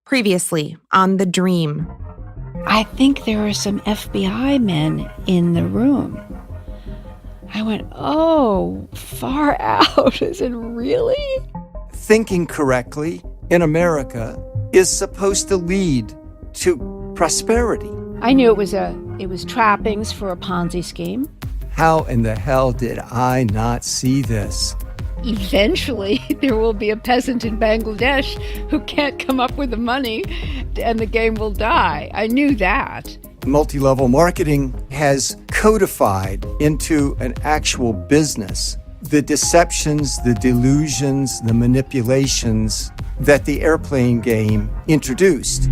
Previously on The Dream. I think there are some FBI men in the room. I went, oh, far out. Is it really? Thinking correctly in America is supposed to lead to prosperity. I knew it was trappings for a Ponzi scheme. How in the hell did I not see this? Eventually, there will be a peasant in Bangladesh who can't come up with the money, and the game will die. I knew that. Multi-level marketing has codified into an actual business the deceptions, the delusions, the manipulations that the airplane game introduced.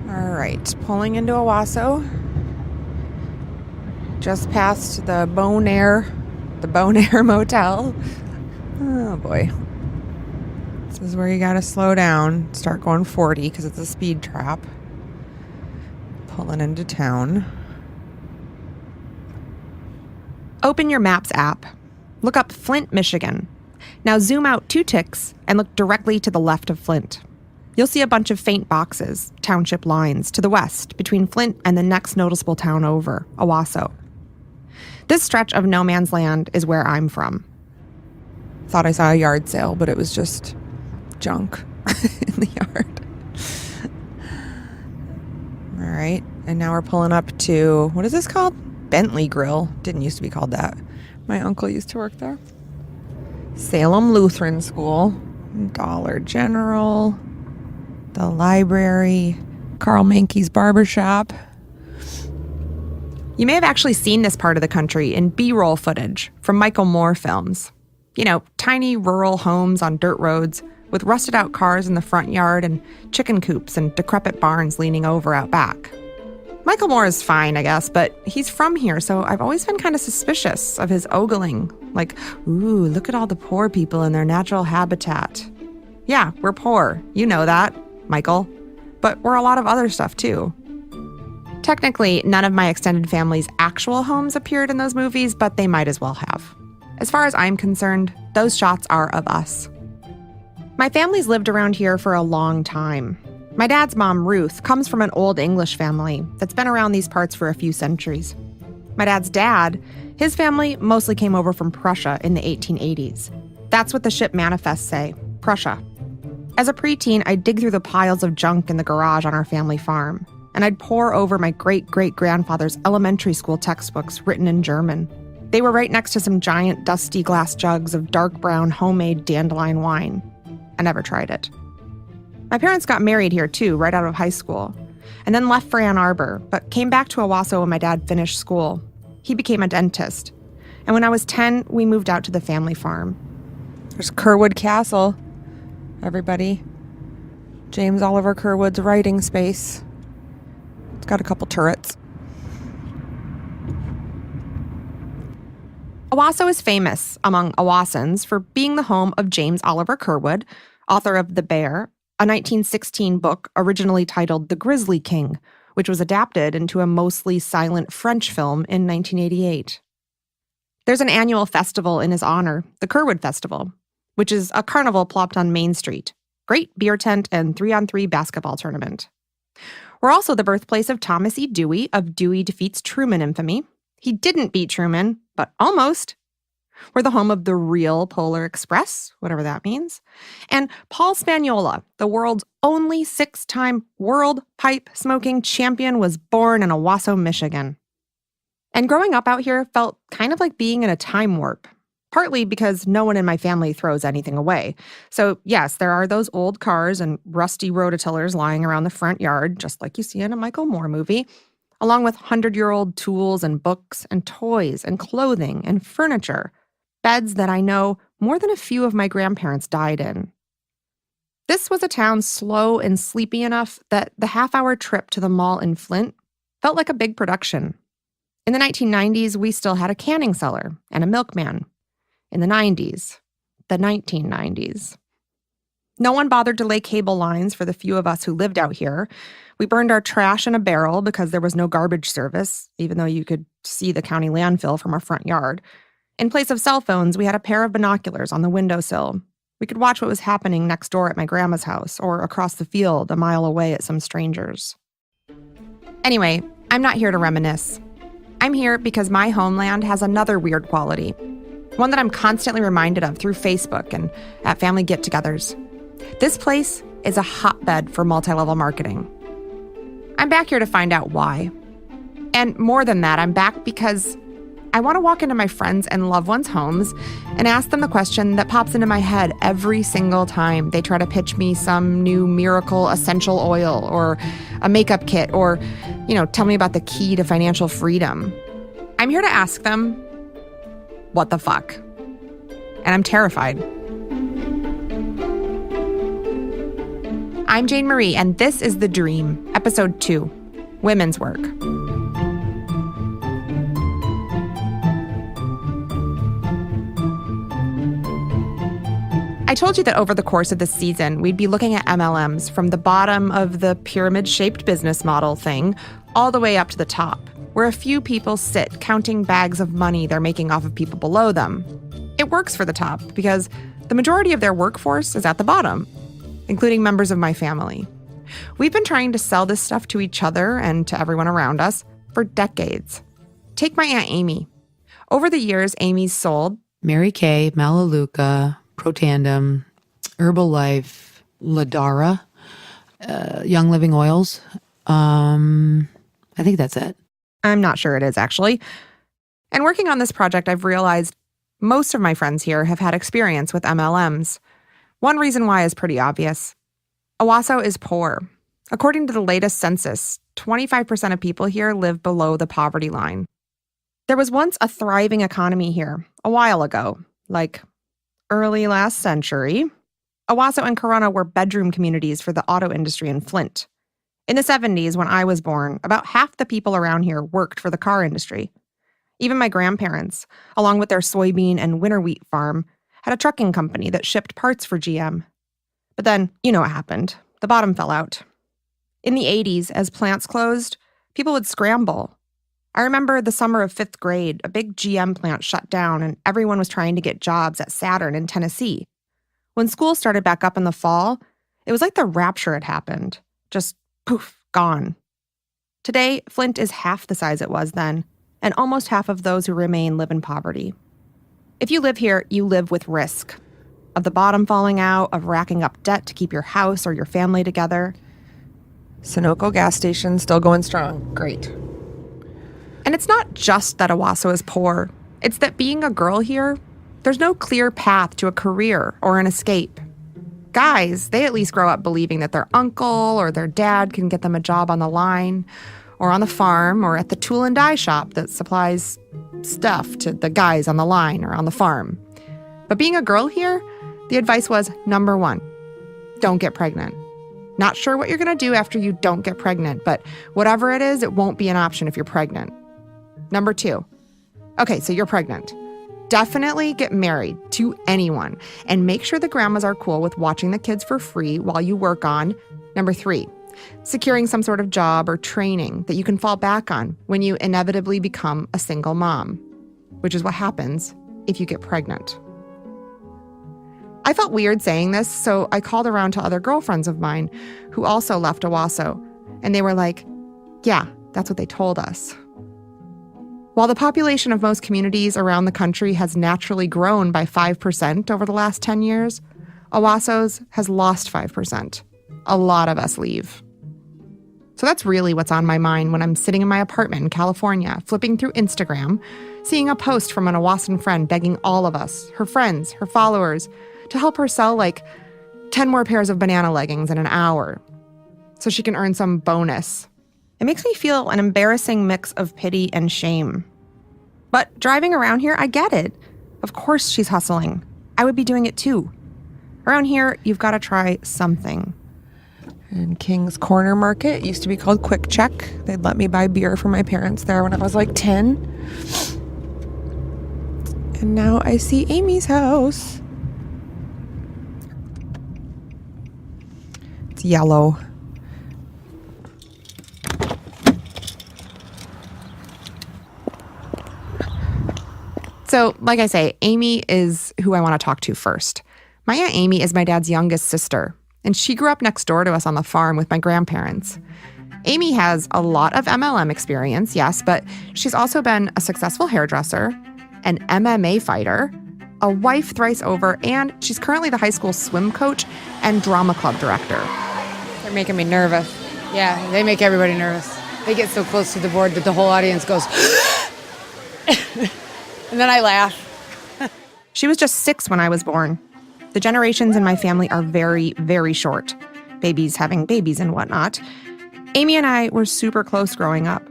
All right, pulling into Owasso. Just past the Bonaire Motel. Oh boy. This is where you gotta slow down, start going 40 because it's a speed trap. Pulling into town. Open your Maps app. Look up Flint, Michigan. Now zoom out 2 ticks and look directly to the left of Flint. You'll see a bunch of faint boxes, township lines, to the west, between Flint and the next noticeable town over, Owasso. This stretch of no man's land is where I'm from. Thought I saw a yard sale, but it was just junk in the yard. All right, and now we're pulling up to, what is this called? Bentley Grill. Didn't used to be called that. My uncle used to work there. Salem Lutheran School, Dollar General, the library, Carl Mankey's barbershop. You may have actually seen this part of the country in B-roll footage from Michael Moore films. You know, tiny rural homes on dirt roads with rusted out cars in the front yard and chicken coops and decrepit barns leaning over out back. Michael Moore is fine, I guess, but he's from here, so I've always been kind of suspicious of his ogling. Like, ooh, look at all the poor people in their natural habitat. Yeah, we're poor. You know that, Michael. But we're a lot of other stuff, too. Technically, none of my extended family's actual homes appeared in those movies, but they might as well have. As far as I'm concerned, those shots are of us. My family's lived around here for a long time. My dad's mom, Ruth, comes from an old English family that's been around these parts for a few centuries. My dad's dad, his family mostly came over from Prussia in the 1880s. That's what the ship manifests say, Prussia. As a preteen, I'd dig through the piles of junk in the garage on our family farm, and I'd pore over my great-great-grandfather's elementary school textbooks written in German. They were right next to some giant dusty glass jugs of dark brown homemade dandelion wine. I never tried it. My parents got married here too, right out of high school, and then left for Ann Arbor, but came back to Owasso when my dad finished school. He became a dentist, and when I was 10, we moved out to the family farm. There's Curwood Castle, everybody. James Oliver Curwood's writing space. It's got a couple turrets. Owasso is famous among Owassans for being the home of James Oliver Curwood, author of The Bear, a 1916 book originally titled The Grizzly King, which was adapted into a mostly silent French film in 1988. There's an annual festival in his honor, the Curwood Festival, which is a carnival plopped on Main Street. Great beer tent and 3-on-3 basketball tournament. We're also the birthplace of Thomas E. Dewey of Dewey Defeats Truman infamy. He didn't beat Truman, but almost. We're the home of the real Polar Express, whatever that means. And Paul Spagnola, the world's only 6-time world pipe smoking champion, was born in Owasso, Michigan. And growing up out here felt kind of like being in a time warp, partly because no one in my family throws anything away. So yes, there are those old cars and rusty rototillers lying around the front yard, just like you see in a Michael Moore movie, along with 100-year-old tools and books and toys and clothing and furniture. Beds that I know more than a few of my grandparents died in. This was a town slow and sleepy enough that the half-hour trip to the mall in Flint felt like a big production. In the 1990s, we still had a canning cellar and a milkman. In the 1990s. No one bothered to lay cable lines for the few of us who lived out here. We burned our trash in a barrel because there was no garbage service, even though you could see the county landfill from our front yard. In place of cell phones, we had a pair of binoculars on the windowsill. We could watch what was happening next door at my grandma's house or across the field a mile away at some strangers. Anyway, I'm not here to reminisce. I'm here because my homeland has another weird quality, one that I'm constantly reminded of through Facebook and at family get-togethers. This place is a hotbed for multi-level marketing. I'm back here to find out why. And more than that, I'm back because I want to walk into my friends' and loved ones' homes and ask them the question that pops into my head every single time they try to pitch me some new miracle essential oil or a makeup kit or, tell me about the key to financial freedom. I'm here to ask them, what the fuck? And I'm terrified. I'm Jane Marie, and this is The Dream, Episode 2, Women's Work. I told you that over the course of this season, we'd be looking at MLMs from the bottom of the pyramid-shaped business model thing all the way up to the top, where a few people sit counting bags of money they're making off of people below them. It works for the top because the majority of their workforce is at the bottom, including members of my family. We've been trying to sell this stuff to each other and to everyone around us for decades. Take my Aunt Amy. Over the years, Amy's sold Mary Kay, Melaleuca, Protandim, Herbalife, Ladara, Young Living Oils. I think that's it. I'm not sure it is, actually. And working on this project, I've realized most of my friends here have had experience with MLMs. One reason why is pretty obvious. Owasso is poor. According to the latest census, 25% of people here live below the poverty line. There was once a thriving economy here, a while ago, like early last century. Owasso and Corona were bedroom communities for the auto industry in Flint. In the 70s, when I was born, about half the people around here worked for the car industry. Even my grandparents, along with their soybean and winter wheat farm, had a trucking company that shipped parts for GM. But then, you know what happened. The bottom fell out. In the 80s, as plants closed, people would scramble. I remember the summer of 5th grade, a big GM plant shut down and everyone was trying to get jobs at Saturn in Tennessee. When school started back up in the fall, it was like the rapture had happened. Just poof, gone. Today, Flint is half the size it was then, and almost half of those who remain live in poverty. If you live here, you live with risk. Of the bottom falling out, of racking up debt to keep your house or your family together. Sunoco gas station still going strong. Great. And it's not just that Owasso is poor. It's that being a girl here, there's no clear path to a career or an escape. Guys, they at least grow up believing that their uncle or their dad can get them a job on the line or on the farm or at the tool and die shop that supplies stuff to the guys on the line or on the farm. But being a girl here, the advice was, number 1, don't get pregnant. Not sure what you're going to do after you don't get pregnant, but whatever it is, it won't be an option if you're pregnant. Number 2, okay, so you're pregnant. Definitely get married to anyone and make sure the grandmas are cool with watching the kids for free while you work on. Number 3, securing some sort of job or training that you can fall back on when you inevitably become a single mom, which is what happens if you get pregnant. I felt weird saying this, so I called around to other girlfriends of mine who also left Owasso, and they were like, yeah, that's what they told us. While the population of most communities around the country has naturally grown by 5% over the last 10 years, Owasso's has lost 5%. A lot of us leave. So that's really what's on my mind when I'm sitting in my apartment in California, flipping through Instagram, seeing a post from an Owassan friend begging all of us, her friends, her followers, to help her sell like 10 more pairs of banana leggings in an hour so she can earn some bonus. It makes me feel an embarrassing mix of pity and shame. But driving around here, I get it. Of course she's hustling. I would be doing it too. Around here, you've got to try something. And King's Corner Market used to be called Quick Check. They'd let me buy beer for my parents there when I was like 10. And now I see Amy's house. It's yellow. So, like I say, Amy is who I want to talk to first. My Aunt Amy is my dad's youngest sister, and she grew up next door to us on the farm with my grandparents. Amy has a lot of MLM experience, yes, but she's also been a successful hairdresser, an MMA fighter, a wife thrice over, and she's currently the high school swim coach and drama club director. They're making me nervous. Yeah, they make everybody nervous. They get so close to the board that the whole audience goes, and then I laugh. She was just 6 when I was born. The generations in my family are very, very short. Babies having babies and whatnot. Amy and I were super close growing up.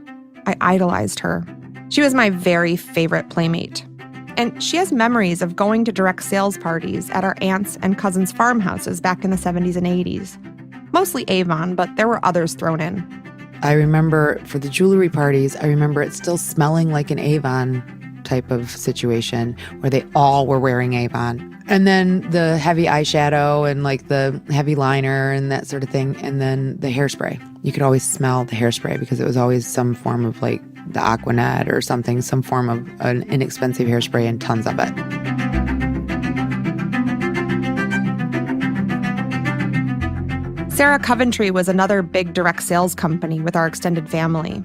I idolized her. She was my very favorite playmate. And she has memories of going to direct sales parties at our aunts' and cousins' farmhouses back in the 70s and 80s. Mostly Avon, but there were others thrown in. I remember for the jewelry parties, I remember it still smelling like an Avon type of situation where they all were wearing Avon. And then the heavy eyeshadow and like the heavy liner and that sort of thing. And then the hairspray. You could always smell the hairspray because it was always some form of like the Aquanet or something, some form of an inexpensive hairspray and tons of it. Sarah Coventry was another big direct sales company with our extended family.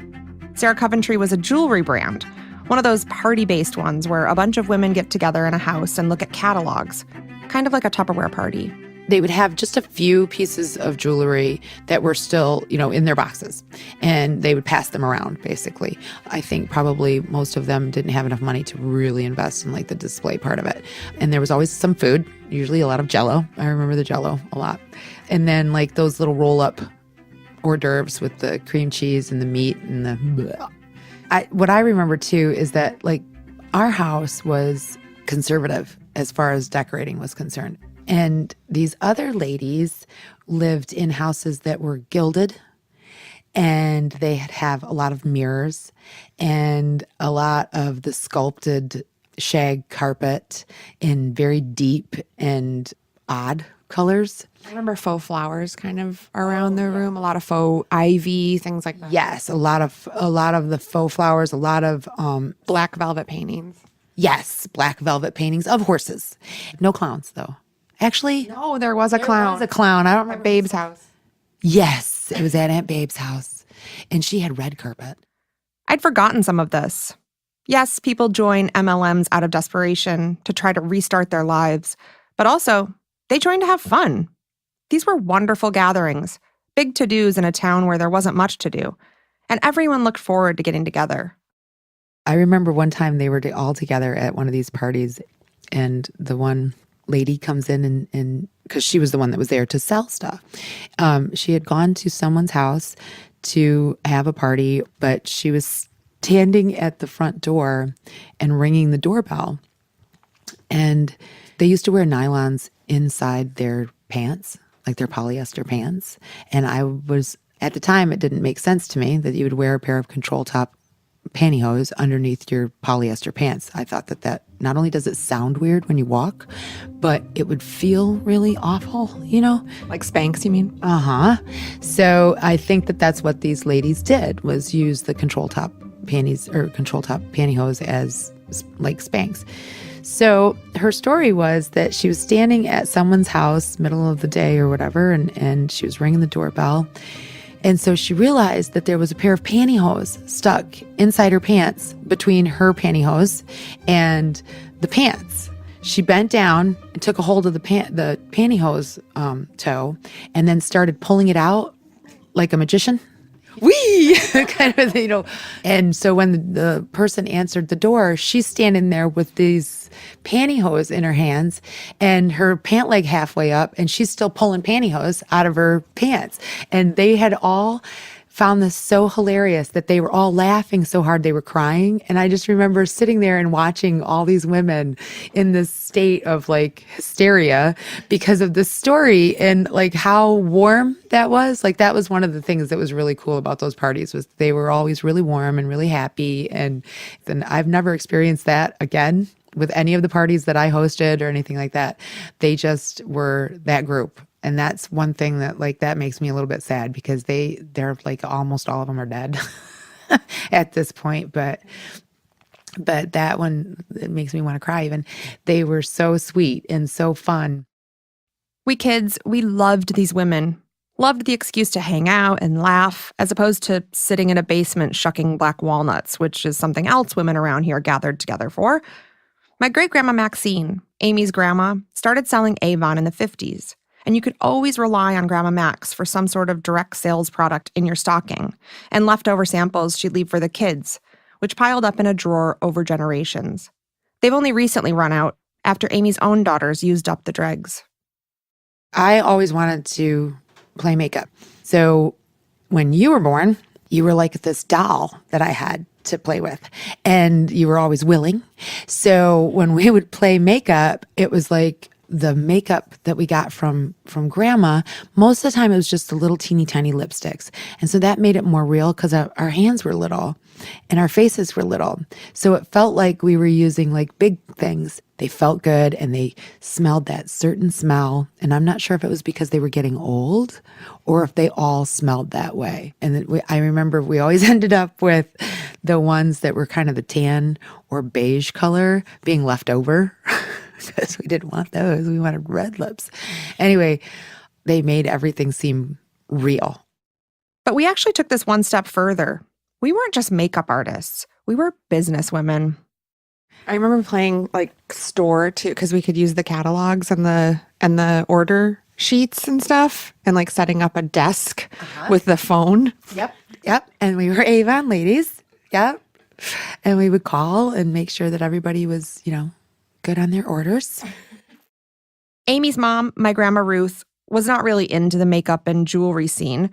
Sarah Coventry was a jewelry brand, one of those party-based ones where a bunch of women get together in a house and look at catalogs, kind of like a Tupperware party. They would have just a few pieces of jewelry that were still, in their boxes, and they would pass them around, basically. I think probably most of them didn't have enough money to really invest in like the display part of it. And there was always some food, usually a lot of Jell-O. I remember the Jell-O a lot. And then like those little roll-up hors d'oeuvres with the cream cheese and the meat and the bleh. What I remember too is that like our house was conservative as far as decorating was concerned. And these other ladies lived in houses that were gilded, and they have a lot of mirrors and a lot of the sculpted shag carpet in very deep and odd colors. I remember faux flowers kind of around the room, a lot of faux ivy, things like that. Yes, a lot of the faux flowers, a lot of Black velvet paintings. yes, black velvet paintings of horses. No clowns though. Actually, Oh, there was a clown. there was a clown. I don't remember. At Babe's house. Yes, it was at Aunt Babe's house, and she had red carpet. I'd forgotten some of this. Yes, people join MLMs out of desperation to try to restart their lives, but also they joined to have fun. These were wonderful gatherings, big to-dos in a town where there wasn't much to do, and everyone looked forward to getting together. I remember one time they were all together at one of these parties, and the one lady comes in and because she was the one that was there to sell stuff. She had gone to someone's house to have a party, but she was standing at the front door and ringing the doorbell. And they used to wear nylons inside their pants, like their polyester pants. And at the time, it didn't make sense to me that you would wear a pair of control top pantyhose underneath your polyester pants. I thought that not only does it sound weird when you walk, but it would feel really awful, Like Spanx, you mean? Uh-huh. So I think that's what these ladies did, was use the control top panties or control top pantyhose as like Spanx. So her story was that she was standing at someone's house, middle of the day or whatever, and she was ringing the doorbell. And so she realized that there was a pair of pantyhose stuck inside her pants between her pantyhose and the pants. She bent down and took a hold of the pantyhose toe and then started pulling it out like a magician. Wee! kind of, And so when the person answered the door, she's standing there with these pantyhose in her hands and her pant leg halfway up, and she's still pulling pantyhose out of her pants. And they had all found this so hilarious that they were all laughing so hard they were crying. And I just remember sitting there and watching all these women in this state of like hysteria because of this story and like how warm that was. Like that was one of the things that was really cool about those parties, was they were always really warm and really happy. And I've never experienced that again with any of the parties that I hosted or anything like that. They just were that group. And that's one thing that like that makes me a little bit sad because they're like almost all of them are dead at this point. But But that one, it makes me want to cry even. They were so sweet and so fun. We kids, we loved these women. Loved the excuse to hang out and laugh, as opposed to sitting in a basement shucking black walnuts, which is something else women around here gathered together for. My great-grandma Maxine, Amy's grandma, started selling Avon in the 50s, and you could always rely on Grandma Max for some sort of direct sales product in your stocking, and leftover samples she'd leave for the kids, which piled up in a drawer over generations. They've only recently run out, after Amy's own daughters used up the dregs. I always wanted to play makeup. So when you were born, you were like this doll that I had to play with, and you were always willing. So when we would play makeup, it was like the makeup that we got from grandma. Most of the time it was just the little teeny tiny lipsticks. And so that made it more real because our hands were little and our faces were little. So it felt like we were using like big things. They felt good and they smelled that certain smell. And I'm not sure if it was because they were getting old or if they all smelled that way. And I remember we always ended up with the ones that were kind of the tan or beige color being left over because we didn't want those. We wanted red lips. Anyway, they made everything seem real. But we actually took this one step further. We weren't just makeup artists. We were business women. I remember playing like store too, because we could use the catalogs and the order sheets and stuff, and like setting up a desk with the phone. Yep. And we were Avon ladies. Yep. And we would call and make sure that everybody was, good on their orders. Amy's mom, my Grandma Ruth, was not really into the makeup and jewelry scene.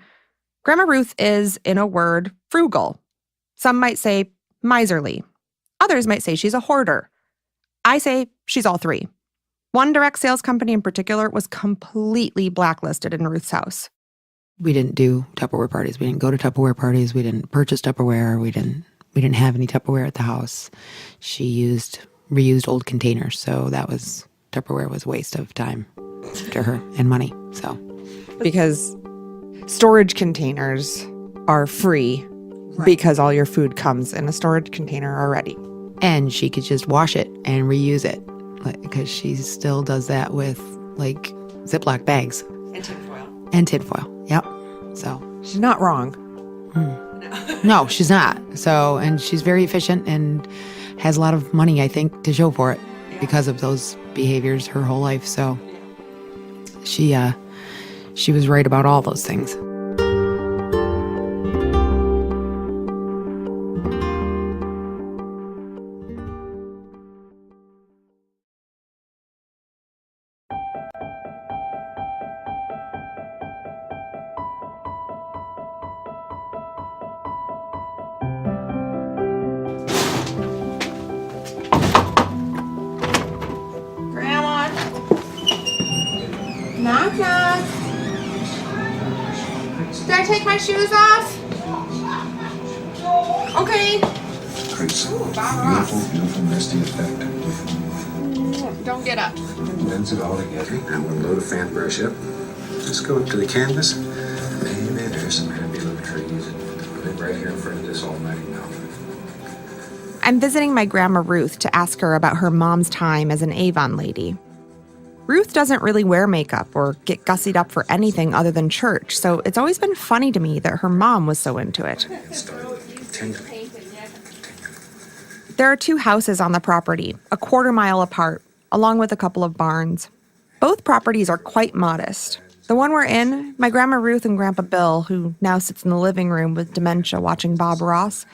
Grandma Ruth is, in a word, frugal. Some might say miserly. Others might say she's a hoarder. I say she's all three. One direct sales company in particular was completely blacklisted in Ruth's house. We didn't do Tupperware parties. We didn't go to Tupperware parties. We didn't purchase Tupperware. We didn't have any Tupperware at the house. She reused old containers, so Tupperware was a waste of time to her and money. So Because storage containers are free because all your food comes in a storage container already. And she could just wash it and reuse it because she still does that with like Ziploc bags. And tinfoil. Yep. So She's not wrong. no, she's not. So, and she's very efficient and has a lot of money, I think, to show for it because of those behaviors her whole life. So she was right about all those things. Knock, knock. Did I take my shoes off? Okay. Creates a beautiful, misty effect. Don't get up. Blends it all together. I'm going to load a fan brush up. Just go up to the canvas. Maybe there's some happy little trees. And put it right here in front of this almighty mountain. I'm visiting my Grandma Ruth to ask her about her mom's time as an Avon lady. Ruth doesn't really wear makeup or get gussied up for anything other than church, so it's always been funny to me that her mom was so into it. There are 2 houses on the property, a quarter-mile apart, along with a couple of barns. Both properties are quite modest. The one we're in, my Grandma Ruth and Grandpa Bill, who now sits in the living room with dementia watching Bob Ross,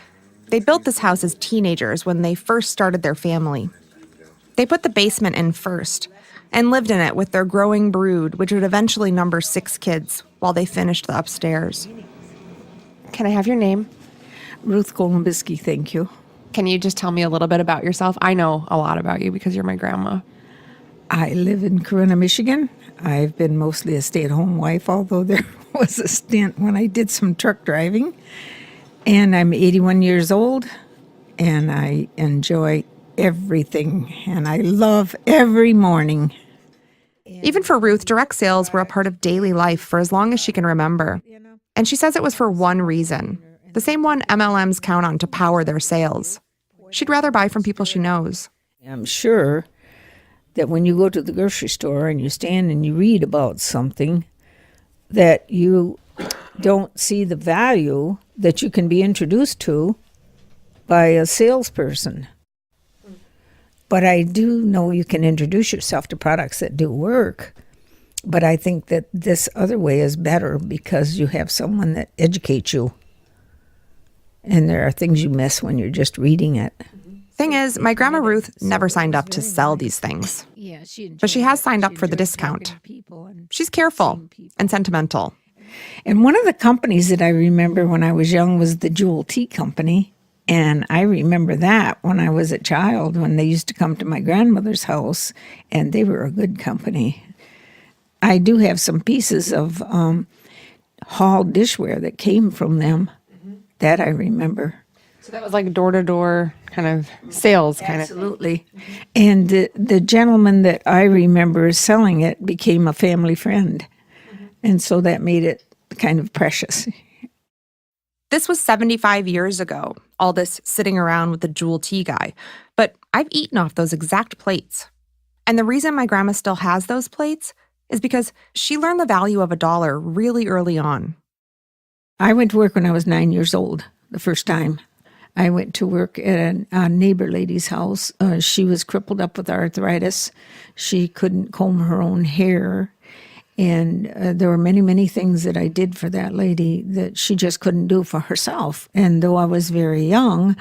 they built this house as teenagers when they first started their family. They put the basement in first and lived in it with their growing brood, which would eventually number 6 kids while they finished the upstairs. Can I have your name? Ruth Golombisky, thank you. Can you just tell me a little bit about yourself? I know a lot about you because you're my grandma. I live in Corunna, Michigan. I've been mostly a stay-at-home wife, although there was a stint when I did some truck driving. And I'm 81 years old, and I enjoy everything, and I love every morning. Even for Ruth, direct sales were a part of daily life for as long as she can remember. And she says it was for one reason, the same one MLMs count on to power their sales: She'd rather buy from people she knows. I'm sure that when you go to the grocery store and you stand and you read about something, that you don't see the value that you can be introduced to by a salesperson. But I do know you can introduce yourself to products that do work. But I think that this other way is better because you have someone that educates you. And there are things you miss when you're just reading it. Thing is, my Grandma Ruth never signed up to sell these things. But she has signed up for the discount. She's careful and sentimental. And one of the companies that I remember when I was young was the Jewel Tea Company. And I remember that when I was a child, when they used to come to my grandmother's house, and they were a good company. I do have some pieces of Hall dishware that came from them that I remember. So that was like door-to-door kind of sales kind of. Absolutely. And the gentleman that I remember selling it became a family friend. And so that made it kind of precious. This was 75 years ago, all this sitting around with the Jewel Tea guy. But I've eaten off those exact plates. And the reason my grandma still has those plates is because she learned the value of $1 really early on. I went to work when I was 9 years old, the first time. I went to work at a neighbor lady's house. She was crippled up with arthritis. She couldn't comb her own hair. And there were many, many things that I did for that lady that she just couldn't do for herself. And though I was very young,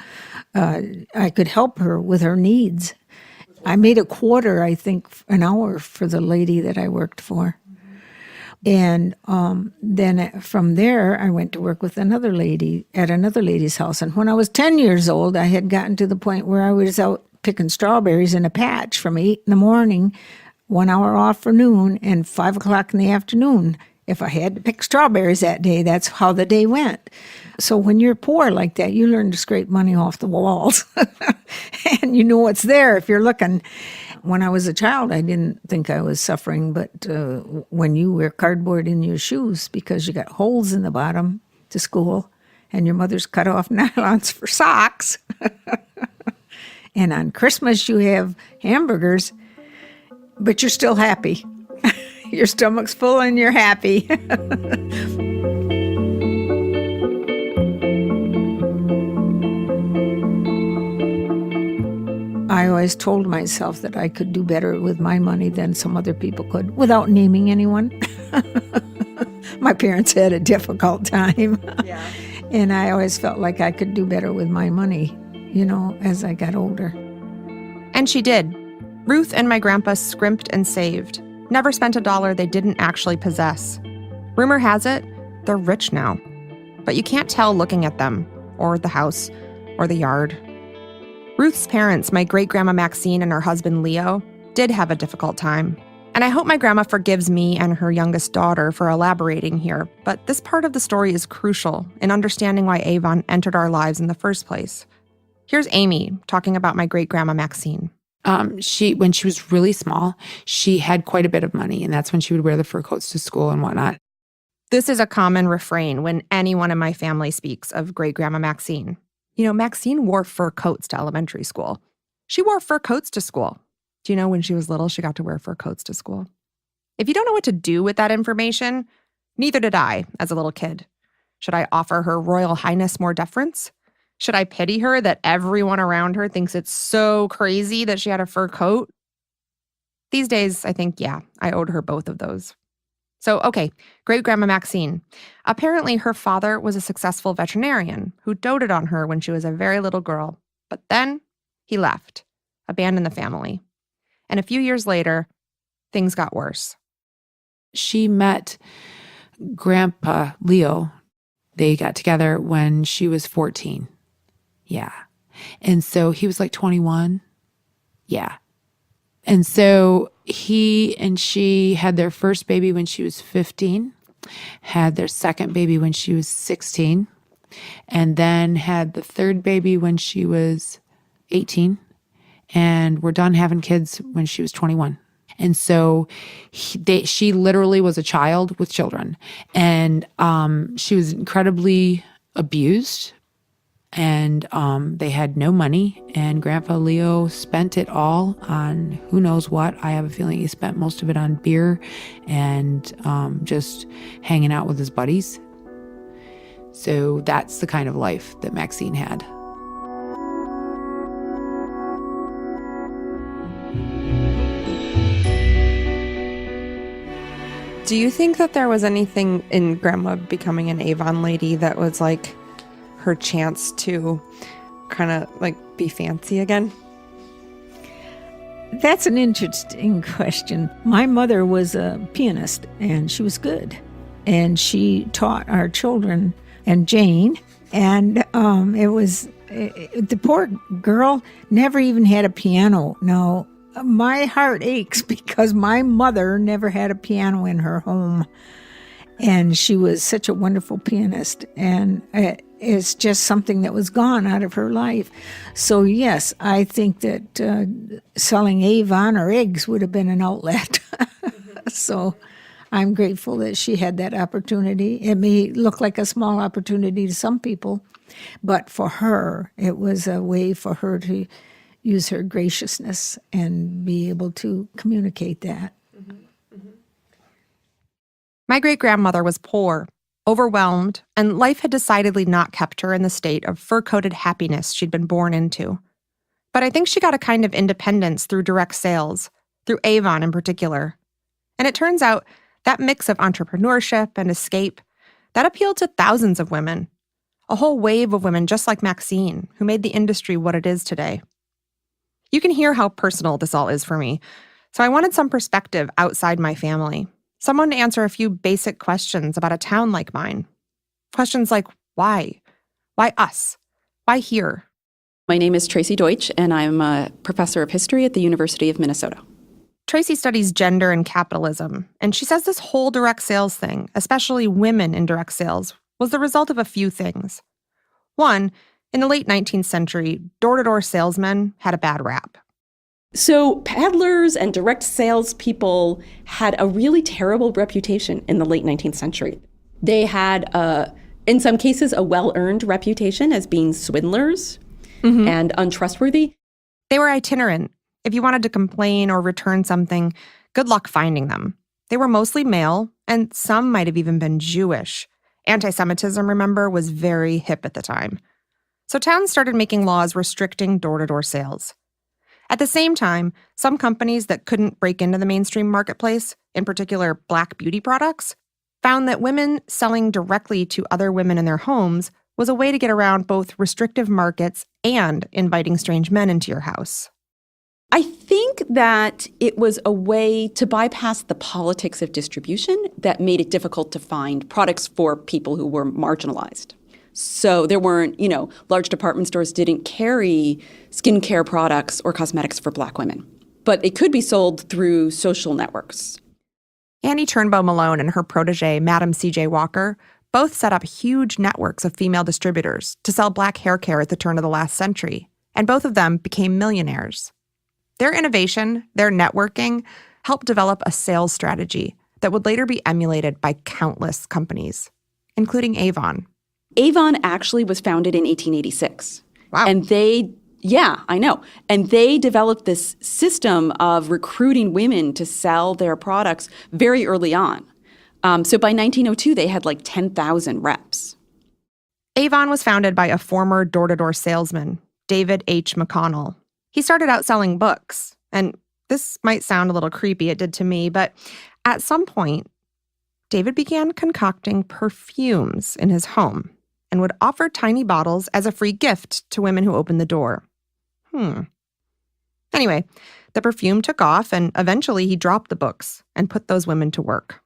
I could help her with her needs. I made $0.25, I think, an hour for the lady that I worked for. And then from there, I went to work with another lady at another lady's house. And when I was 10 years old, I had gotten to the point where I was out picking strawberries in a patch from 8 in the morning, 1 hour off for noon, and 5 o'clock in the afternoon. If I had to pick strawberries that day, that's how the day went. So when you're poor like that, you learn to scrape money off the walls. And you know what's there if you're looking. When I was a child, I didn't think I was suffering, but when you wear cardboard in your shoes because you got holes in the bottom to school and your mother's cut off nylons for socks, and on Christmas you have hamburgers, but you're still happy. Your stomach's full and you're happy. I always told myself that I could do better with my money than some other people could, without naming anyone. My parents had a difficult time. Yeah. And I always felt like I could do better with my money, as I got older. And she did. Ruth and my grandpa scrimped and saved, never spent $1 they didn't actually possess. Rumor has it, they're rich now. But you can't tell looking at them, or the house, or the yard. Ruth's parents, my great-grandma Maxine and her husband Leo, did have a difficult time. And I hope my grandma forgives me and her youngest daughter for elaborating here, but this part of the story is crucial in understanding why Avon entered our lives in the first place. Here's Amy talking about my great-grandma Maxine. When she was really small, she had quite a bit of money, and that's when she would wear the fur coats to school and whatnot. This is a common refrain when anyone in my family speaks of great-grandma Maxine. Maxine wore fur coats to elementary school. She wore fur coats to school. Do you know when she was little, she got to wear fur coats to school? If you don't know what to do with that information, neither did I as a little kid. Should I offer Her Royal Highness more deference? Should I pity her that everyone around her thinks it's so crazy that she had a fur coat? These days, I think, yeah, I owed her both of those. So, okay, great-grandma Maxine. Apparently, her father was a successful veterinarian who doted on her when she was a very little girl. But then he left, abandoned the family. And a few years later, things got worse. She met Grandpa Leo. They got together when she was 14. Yeah. And so he was like 21. Yeah. And so he and she had their first baby when she was 15, had their second baby when she was 16, and then had the third baby when she was 18, and were done having kids when she was 21. And so she literally was a child with children. And she was incredibly abused And they had no money, and Grandpa Leo spent it all on who knows what. I have a feeling he spent most of it on beer and just hanging out with his buddies. So that's the kind of life that Maxine had. Do you think that there was anything in Grandma becoming an Avon lady that was like her chance to kind of like be fancy again? That's an interesting question. My mother was a pianist, and she was good. And she taught our children and Jane. And the poor girl never even had a piano. Now, my heart aches because my mother never had a piano in her home. And she was such a wonderful pianist. And it's just something that was gone out of her life. So, yes, I think that selling Avon or eggs would have been an outlet. So I'm grateful that she had that opportunity. It may look like a small opportunity to some people, but for her, it was a way for her to use her graciousness and be able to communicate that. My great-grandmother was poor, overwhelmed, and life had decidedly not kept her in the state of fur-coated happiness she'd been born into. But I think she got a kind of independence through direct sales, through Avon in particular. And it turns out that mix of entrepreneurship and escape, that appealed to thousands of women, a whole wave of women just like Maxine, who made the industry what it is today. You can hear how personal this all is for me, so I wanted some perspective outside my family. Someone to answer a few basic questions about a town like mine. Questions like, why? Why us? Why here? My name is Tracy Deutsch, and I'm a professor of history at the University of Minnesota. Tracy studies gender and capitalism, and she says this whole direct sales thing, especially women in direct sales, was the result of a few things. One, in the late 19th century, door-to-door salesmen had a bad rap. So peddlers and direct salespeople had a really terrible reputation in the late 19th century. They had, in some cases, a well-earned reputation as being swindlers and untrustworthy. They were itinerant. If you wanted to complain or return something, good luck finding them. They were mostly male, and some might have even been Jewish. Anti-Semitism, remember, was very hip at the time. So towns started making laws restricting door-to-door sales. At the same time, some companies that couldn't break into the mainstream marketplace, in particular black beauty products, found that women selling directly to other women in their homes was a way to get around both restrictive markets and inviting strange men into your house. I think that it was a way to bypass the politics of distribution that made it difficult to find products for people who were marginalized. So there weren't, large department stores didn't carry skincare products or cosmetics for Black women. But it could be sold through social networks. Annie Turnbow Malone and her protege, Madam C.J. Walker, both set up huge networks of female distributors to sell Black hair care at the turn of the last century, and both of them became millionaires. Their innovation, their networking, helped develop a sales strategy that would later be emulated by countless companies, including Avon. Avon actually was founded in 1886. Wow. And I know. And they developed this system of recruiting women to sell their products very early on. So by 1902, they had like 10,000 reps. Avon was founded by a former door-to-door salesman, David H. McConnell. He started out selling books, and this might sound a little creepy, it did to me, but at some point, David began concocting perfumes in his home and would offer tiny bottles as a free gift to women who opened the door. Anyway, the perfume took off, and eventually he dropped the books and put those women to work.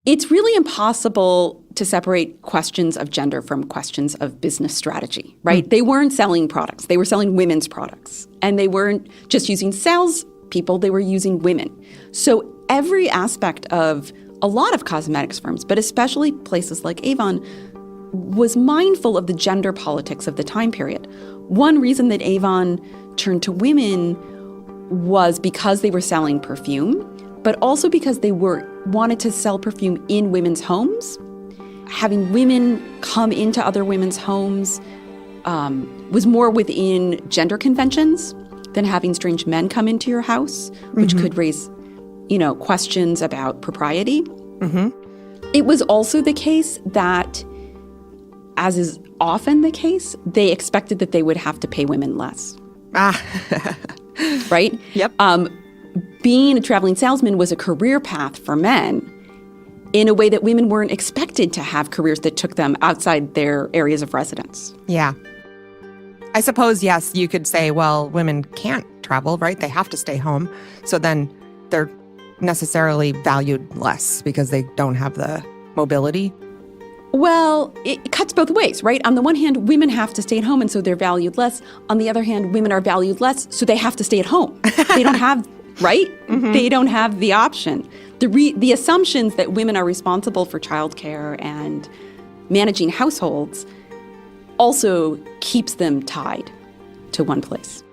It's really impossible to separate questions of gender from questions of business strategy, right? They weren't selling products. They were selling women's products. And they weren't just using salespeople, they were using women. So every aspect of a lot of cosmetics firms, but especially places like Avon, was mindful of the gender politics of the time period. One reason that Avon turned to women was because they were selling perfume, but also because they wanted to sell perfume in women's homes. Having women come into other women's homes was more within gender conventions than having strange men come into your house, which could raise, questions about propriety. It was also the case that, as is often the case, they expected that they would have to pay women less. Right? Yep. Being a traveling salesman was a career path for men in a way that women weren't expected to have careers that took them outside their areas of residence. Yeah. I suppose, yes, you could say, well, women can't travel, right? They have to stay home. So then they're necessarily valued less because they don't have the mobility. Well, it cuts both ways, right? On the one hand, women have to stay at home, and so they're valued less. On the other hand, women are valued less, so they have to stay at home. They don't have, right? They don't have the option. The assumptions that women are responsible for childcare and managing households also keeps them tied to one place.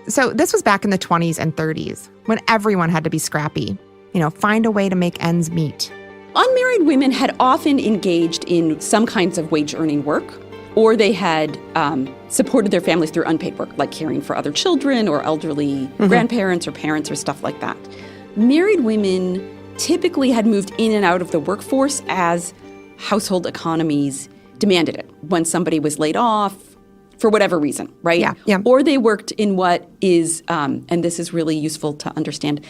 So this was back in the 20s and 30s when everyone had to be scrappy, find a way to make ends meet. Unmarried women had often engaged in some kinds of wage-earning work, or they had supported their families through unpaid work, like caring for other children or elderly grandparents or parents or stuff like that. Married women typically had moved in and out of the workforce as household economies demanded it, when somebody was laid off for whatever reason, right? Yeah. Or they worked in what is, and this is really useful to understand,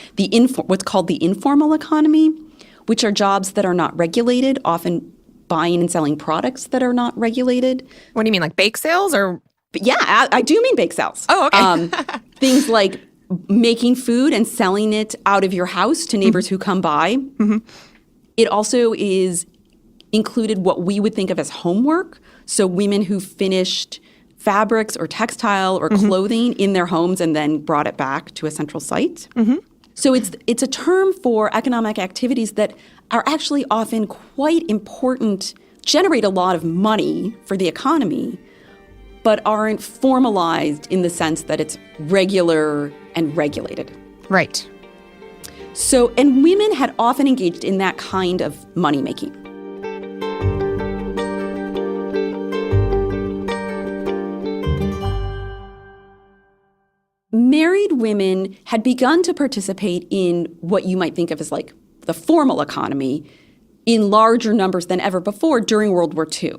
what's called the informal economy, which are jobs that are not regulated, often buying and selling products that are not regulated. What do you mean, like bake sales or? But yeah, I do mean bake sales. Oh, okay. Things like making food and selling it out of your house to neighbors who come by. It also is included what we would think of as homework. So women who finished fabrics or textile or clothing in their homes and then brought it back to a central site. So it's a term for economic activities that are actually often quite important, generate a lot of money for the economy, but aren't formalized in the sense that it's regular and regulated. Right. So, and women had often engaged in that kind of money-making. Married women had begun to participate in what you might think of as like the formal economy in larger numbers than ever before during World War II.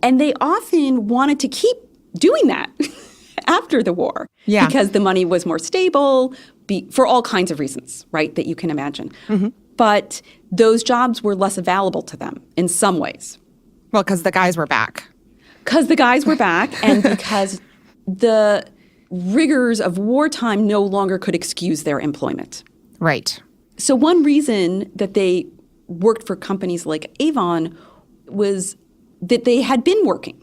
And they often wanted to keep doing that after the war because the money was more stable for all kinds of reasons, right, that you can imagine. But those jobs were less available to them in some ways. Well, because the guys were back. Because the guys were back and because the rigors of wartime no longer could excuse their employment. Right. So one reason that they worked for companies like Avon was that they had been working,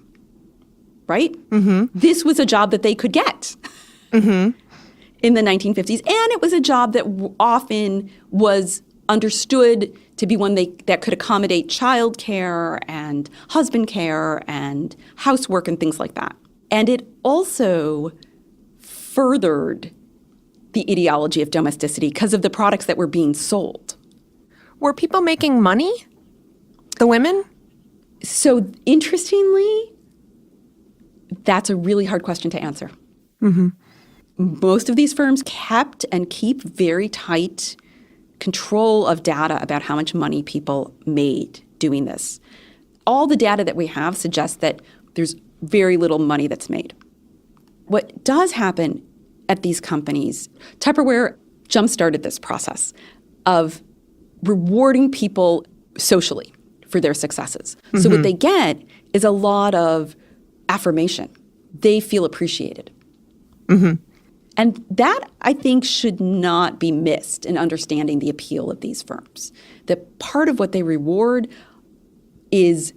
right? This was a job that they could get in the 1950s. And it was a job that often was understood to be one that could accommodate childcare and husband care and housework and things like that. And it also furthered the ideology of domesticity because of the products that were being sold. Were people making money? The women? So interestingly, that's a really hard question to answer. Most of these firms kept and keep very tight control of data about how much money people made doing this. All the data that we have suggests that there's very little money that's made. What does happen at these companies, Tupperware jump-started this process of rewarding people socially for their successes. So what they get is a lot of affirmation. They feel appreciated. And that, I think, should not be missed in understanding the appeal of these firms. That part of what they reward is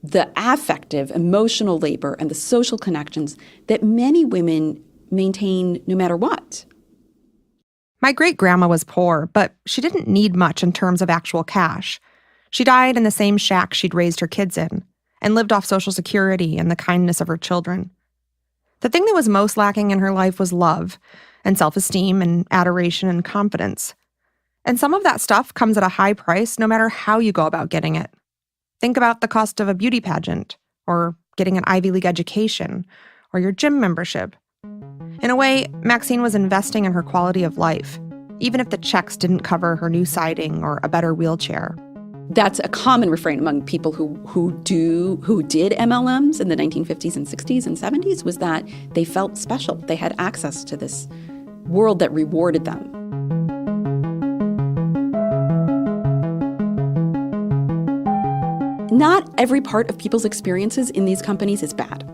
the affective, emotional labor and the social connections that many women maintain no matter what. My great-grandma was poor, but she didn't need much in terms of actual cash. She died in the same shack she'd raised her kids in and lived off Social Security and the kindness of her children. The thing that was most lacking in her life was love and self-esteem and adoration and confidence. And some of that stuff comes at a high price no matter how you go about getting it. Think about the cost of a beauty pageant or getting an Ivy League education, or your gym membership. In a way, Maxine was investing in her quality of life, even if the checks didn't cover her new siding or a better wheelchair. That's a common refrain among people who did MLMs in the 1950s and 60s and 70s, was that they felt special. They had access to this world that rewarded them. Not every part of people's experiences in these companies is bad.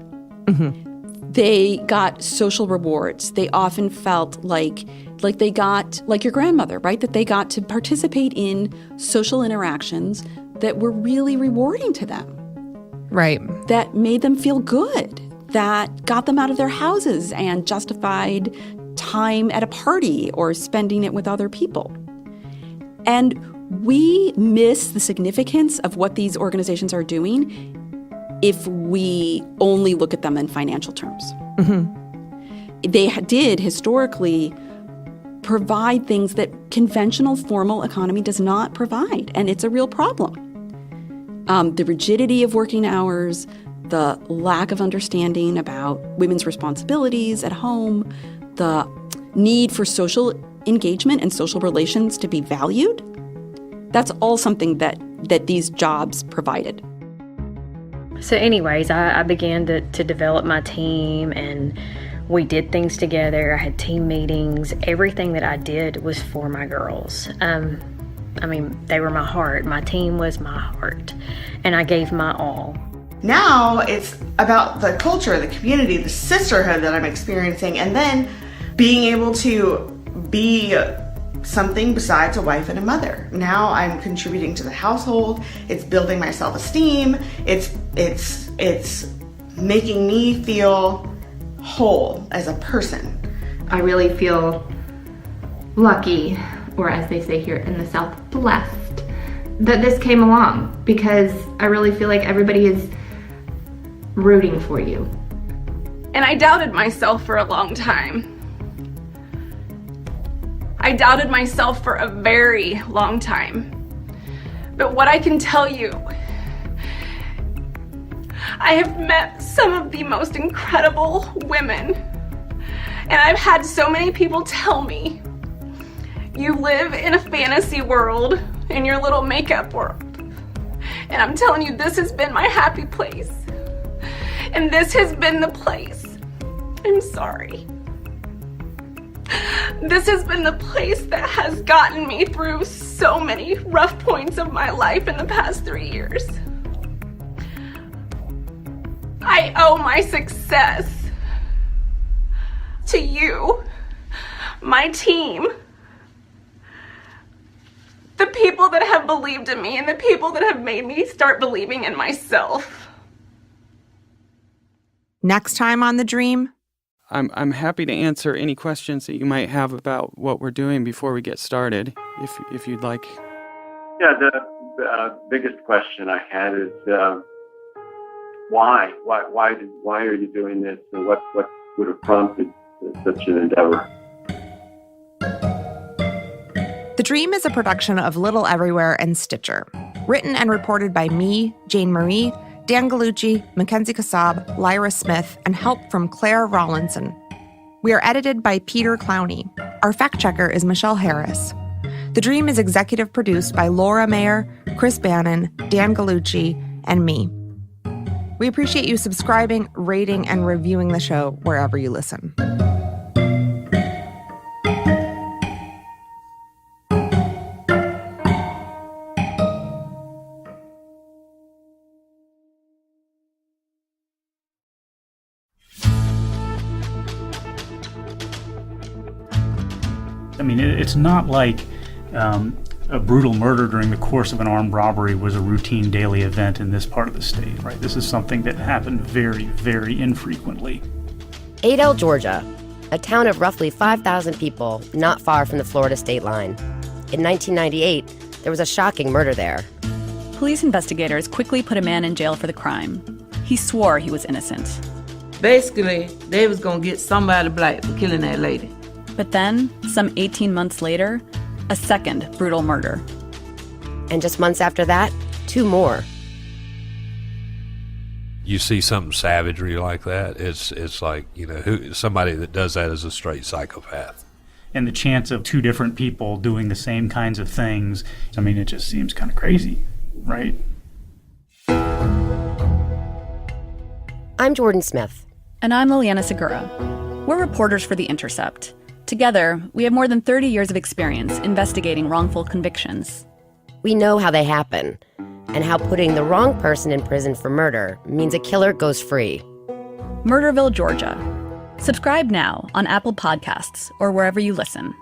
Mm-hmm. They got social rewards. They often felt like they got, like your grandmother, right? That they got to participate in social interactions that were really rewarding to them. Right. That made them feel good, that got them out of their houses and justified time at a party or spending it with other people. And we miss the significance of what these organizations are doing if we only look at them in financial terms. Mm-hmm. They did historically provide things that conventional formal economy does not provide, and it's a real problem. The rigidity of working hours, the lack of understanding about women's responsibilities at home, the need for social engagement and social relations to be valued, that's all something that these jobs provided. So anyways, I began to develop my team, and we did things together. I had team meetings. Everything that I did was for my girls. They were my heart. My team was my heart, and I gave my all. Now it's about the culture, the community, the sisterhood that I'm experiencing, and then being able to be something besides a wife and a mother. Now I'm contributing to the household. It's building my self-esteem. It's making me feel whole as a person. I really feel lucky, or as they say here in the South, blessed, that this came along, because I really feel like everybody is rooting for you. And I doubted myself for a long time. I doubted myself for a very long time. But what I can tell you, I have met some of the most incredible women. And I've had so many people tell me, you live in a fantasy world, in your little makeup world. And I'm telling you, this has been my happy place. And this has been the place. I'm sorry. This has been the place that has gotten me through so many rough points of my life in the past 3 years. I owe my success to you, my team, the people that have believed in me, and the people that have made me start believing in myself. Next time on The Dream. I'm happy to answer any questions that you might have about what we're doing before we get started, if you'd like. Yeah, the biggest question I had is why? Why are you doing this, and what would have prompted such an endeavor? The Dream is a production of Little Everywhere and Stitcher. Written and reported by me, Jane Marie, Dan Gallucci, Mackenzie Kassab, Lyra Smith, and help from Claire Rawlinson. We are edited by Peter Clowney. Our fact checker is Michelle Harris. The Dream is executive produced by Laura Mayer, Chris Bannon, Dan Gallucci, and me. We appreciate you subscribing, rating, and reviewing the show wherever you listen. I mean, it's not like a brutal murder during the course of an armed robbery was a routine daily event in this part of the state, right? This is something that happened very, very infrequently. Adel, Georgia, a town of roughly 5,000 people not far from the Florida state line. In 1998, there was a shocking murder there. Police investigators quickly put a man in jail for the crime. He swore he was innocent. Basically, they was gonna get somebody black for killing that lady. But then, some 18 months later, a second brutal murder. And just months after that, 2 more. you see something savagery like that, it's like, somebody that does that is a straight psychopath. And the chance of two different people doing the same kinds of things, I mean, it just seems kind of crazy, right? I'm Jordan Smith. And I'm Liliana Segura. We're reporters for The Intercept. Together, we have more than 30 years of experience investigating wrongful convictions. We know how they happen, and how putting the wrong person in prison for murder means a killer goes free. Murderville, Georgia. Subscribe now on Apple Podcasts or wherever you listen.